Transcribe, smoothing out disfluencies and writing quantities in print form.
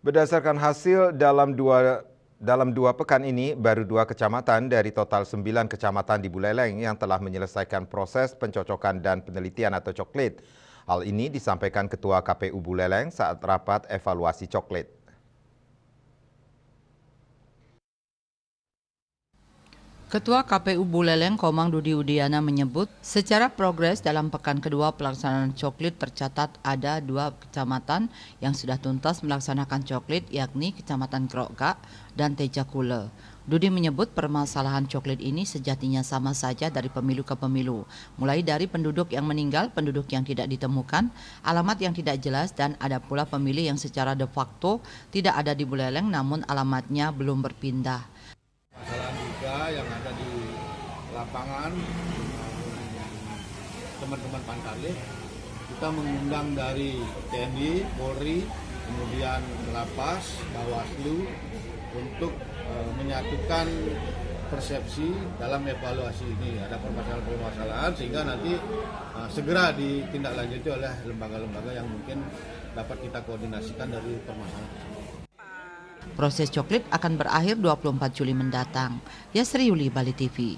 Berdasarkan hasil dalam dua pekan ini, baru 2 kecamatan dari total 9 kecamatan di Buleleng yang telah menyelesaikan proses pencocokan dan penelitian atau coklit. Hal ini disampaikan Ketua KPU Buleleng saat rapat evaluasi coklit. Ketua KPU Buleleng Komang Dudi Udiana menyebut secara progres dalam pekan kedua pelaksanaan coklit tercatat ada 2 kecamatan yang sudah tuntas melaksanakan coklit, yakni Kecamatan Krokga dan Tejakule. Dudi menyebut permasalahan coklit ini sejatinya sama saja dari pemilu ke pemilu, mulai dari penduduk yang meninggal, penduduk yang tidak ditemukan, alamat yang tidak jelas, dan ada pula pemilih yang secara de facto tidak ada di Buleleng namun alamatnya belum berpindah. Masalah juga yang ada di lapangan, teman-teman Pantarlih, kita mengundang dari TNI, Polri, kemudian Lapas, Bawaslu untuk menyatukan persepsi dalam evaluasi ini. Ada permasalahan-permasalahan sehingga nanti segera ditindaklanjuti oleh lembaga-lembaga yang mungkin dapat kita koordinasikan dari permasalahan tersebut. Proses coklit akan berakhir 24 Juli mendatang. Yasri Yuli, Bali TV.